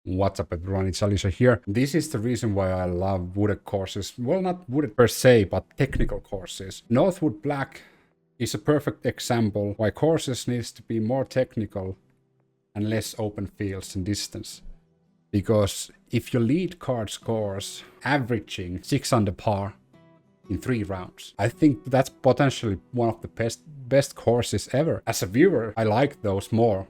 What's up everyone, it's Alicia here. This is the reason why I love wooded courses. Well, not wooded per se, but technical courses. Northwood Black is a perfect example why courses needs to be more technical and less open fields and distance. Because if your lead card scores averaging 6 under par in 3 rounds, I think that's potentially one of the best courses ever. As a viewer, I like those more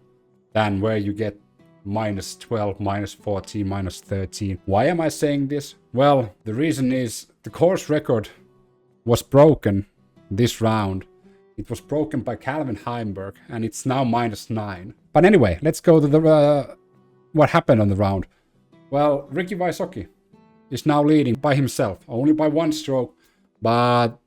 than where you get minus 12, minus 14, minus 13. Why am I saying this? Well, the reason is the course record was broken this round. It was broken by Calvin Heimburg, and it's now minus 9. But anyway, let's go to the what happened on the round. Well, Ricky Wysocki is now leading by himself, only by 1 stroke, but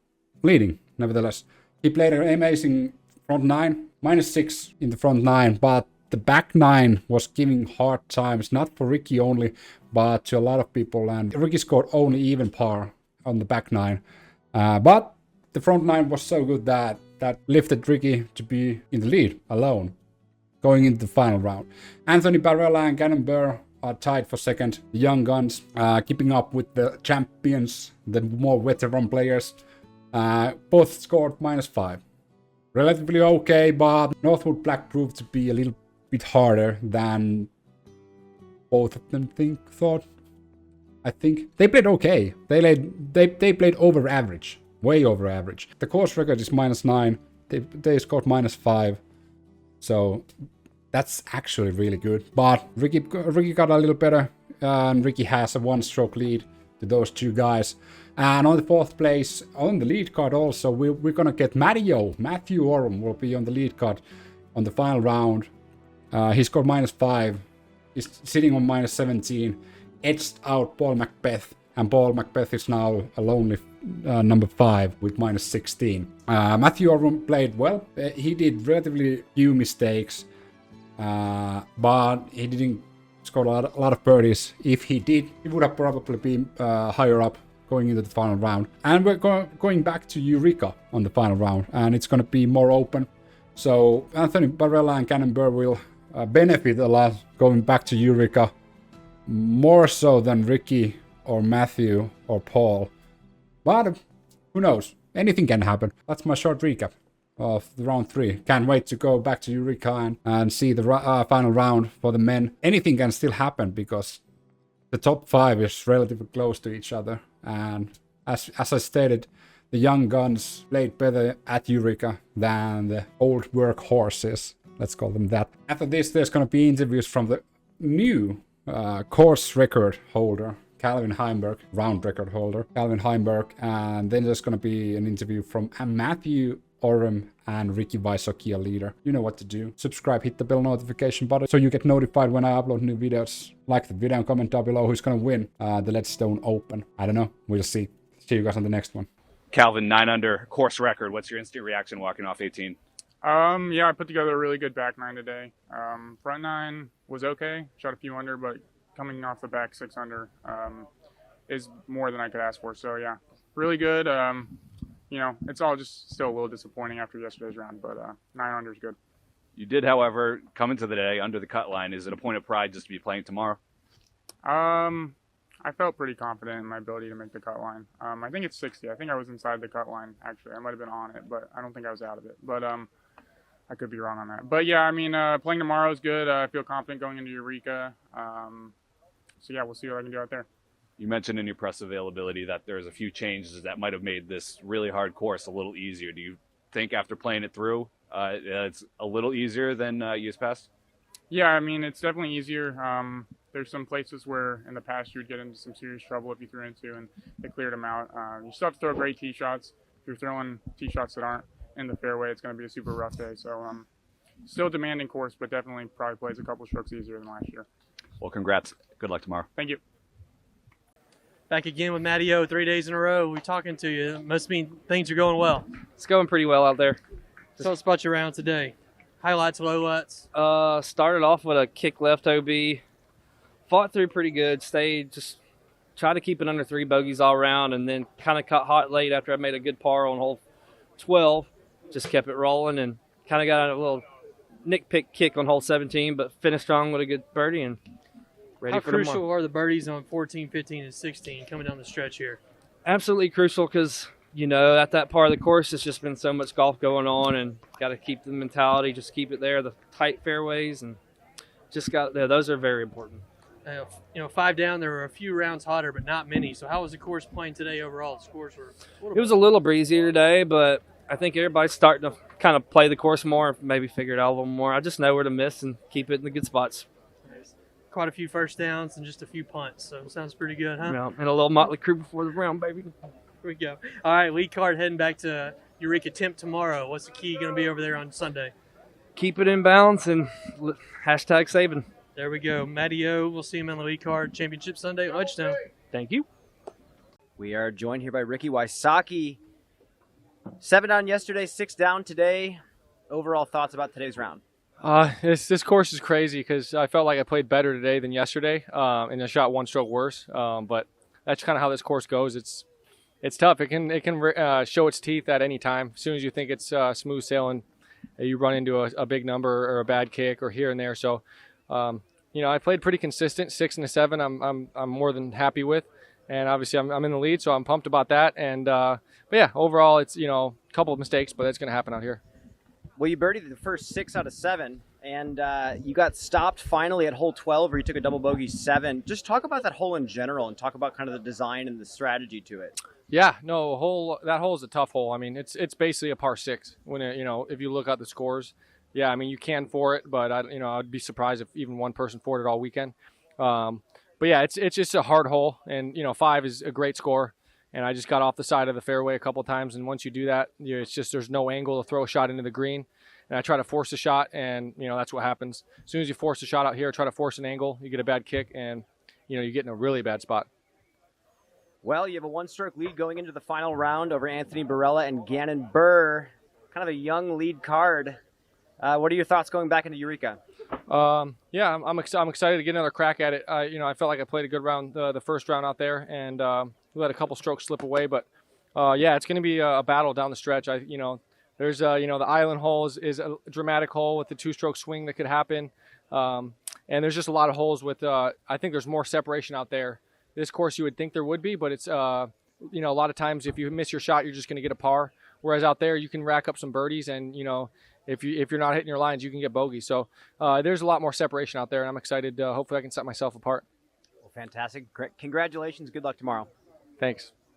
leading nevertheless. He played an amazing front 9, minus 6 in the front 9, but the back 9 was giving hard times, not for Ricky only, but to a lot of people, and Ricky scored only even par on the back 9. But the front 9 was so good that lifted Ricky to be in the lead alone, going into the final round. Anthony Barela and Gannon Buhr are tied for second. The young guns keeping up with the champions, the more veteran players. Both scored minus 5. Relatively okay, but Northwood Black proved to be a little bit harder than both of them thought. I think they played okay. They played over average, way over average. The course record is minus 9. They scored minus 5, so that's actually really good. But Ricky got a little better, and Ricky has a 1-stroke lead to those 2 guys. And on the 4th place, on the lead card also, we're gonna get Matthew Orum will be on the lead card on the final round. He scored minus 5. He's sitting on minus 17. Edged out Paul Mcbeth. And Paul Mcbeth is now a lonely number 5 with minus 16. Matthew Orum played well. He did relatively few mistakes. But he didn't score a lot of birdies. If he did, he would have probably been higher up going into the final round. And we're going back to Eureka on the final round. And it's going to be more open. So Anthony Barela and Gannon Buhr will benefit a lot going back to Eureka, more so than Ricky or Matthew or Paul. But who knows? Anything can happen. That's my short recap of the round 3. Can't wait to go back to Eureka and see the final round for the men. Anything can still happen because the top 5 is relatively close to each other. And as I stated, the young guns played better at Eureka than the old workhorses. Let's call them that. After this, there's going to be interviews from the new course record holder, Calvin Heimburg, round record holder, Calvin Heimburg. And then there's going to be an interview from Matthew Orum and Ricky Wysocki, a leader. You know what to do. Subscribe, hit the bell notification button so you get notified when I upload new videos. Like the video and comment down below who's going to win the Ledgestone Open. I don't know. We'll see. See you guys on the next one. Calvin, 9 under, course record. What's your instant reaction walking off 18? Yeah, I put together a really good back 9 today. Front 9 was okay, shot a few under, but coming off the back 6 under is more than I could ask for. So yeah, really good. You know, it's all just still a little disappointing after yesterday's round, but 9 under is good. You did, however, come into the day under the cut line. Is it a point of pride just to be playing tomorrow? I felt pretty confident in my ability to make the cut line. I think it's 60. I think I was inside the cut line, actually. I might have been on it, but I don't think I was out of it. But I could be wrong on that. But yeah, I mean, playing tomorrow is good. I feel confident going into Eureka. So yeah, we'll see what I can do out there. You mentioned in your press availability that there's a few changes that might have made this really hard course a little easier. Do you think after playing it through, it's a little easier than years past? Yeah, I mean, it's definitely easier. There's some places where in the past you would get into some serious trouble if you threw into, and they cleared them out. You still have to throw great tee shots. If you're throwing tee shots that aren't in the fairway, it's going to be a super rough day. So still a demanding course, but definitely probably plays a couple strokes easier than last year. Well, congrats. Good luck tomorrow. Thank you. Back again with Matty O, 3 days in a row. We're talking to you. Must mean things are going well. It's going pretty well out there. Tell us about your round today. Highlights, lowlights. Started off with a kick left OB. Fought through pretty good. Stayed, just tried to keep it under 3 bogeys all around, and then kind of caught hot late after I made a good par on hole 12. Just kept it rolling and kind of got a little nitpick kick on hole 17, but finished strong with a good birdie and ready How for tomorrow. crucial are the birdies on 14, 15, and 16 coming down the stretch here? Absolutely crucial because, you know, at that part of the course, it's just been so much golf going on, and got to keep the mentality, just keep it there, the tight fairways, and just got there. Those are very important. You know, 5 down, there were a few rounds hotter, but not many. So how was the course playing today overall? The scores were It was a little breezier today, but I think everybody's starting to kind of play the course more, maybe figure it out a little more. I just know where to miss and keep it in the good spots. quite a few first downs and just a few punts. So sounds pretty good, huh? Yeah, and a little motley crew before the round, baby. Here we go. All right, lead card heading back to Eureka Temp tomorrow. What's the key going to be over there on Sunday? Keep it in balance and hashtag saving. There we go. Matty O, we'll see him on the lead card. Championship Sunday at Ledgestone. Thank you. We are joined here by Ricky Wysocki. 7 down yesterday, 6 down today. Overall thoughts about today's round? This course is crazy because I felt like I played better today than yesterday, and I shot one stroke worse. But that's kind of how this course goes. It's tough. It can show its teeth at any time. As soon as you think it's smooth sailing, you run into a big number or a bad kick or here and there. So, I played pretty consistent. 6 and a 7. I'm more than happy with, and obviously I'm in the lead, so I'm pumped about that. And but yeah, overall it's a couple of mistakes, but that's going to happen out here. Well, you birdied the first 6 out of 7, and you got stopped finally at hole 12 where you took a double bogey 7. Just talk about that hole in general and talk about kind of the design and the strategy to it. Yeah, no, that hole is a tough hole. I mean, it's basically a par 6 when if you look at the scores. Yeah, I mean you can for it, but I'd be surprised if even one person for it all weekend. But yeah, it's just a hard hole, and 5 is a great score. And I just got off the side of the fairway a couple of times, and once you do that, it's just there's no angle to throw a shot into the green. And I try to force a shot, and that's what happens. As soon as you force a shot out here, try to force an angle, you get a bad kick, and you get in a really bad spot. Well, you have a 1-stroke lead going into the final round over Anthony Barela and Gannon Buhr. Kind of a young lead card. What are your thoughts going back into Eureka? Yeah, I'm excited to get another crack at it. I felt like I played a good round, the first round out there, and we let a couple strokes slip away. But yeah, it's going to be a battle down the stretch. There's the island hole is a dramatic hole with the 2-stroke swing that could happen, and there's just a lot of holes with. I think there's more separation out there. This course you would think there would be, but it's a lot of times if you miss your shot, you're just going to get a par. Whereas out there, you can rack up some birdies, and if you're not hitting your lines, you can get bogey. So there's a lot more separation out there, and I'm excited. Hopefully, I can set myself apart. Well, fantastic. Congratulations. Good luck tomorrow. Thanks.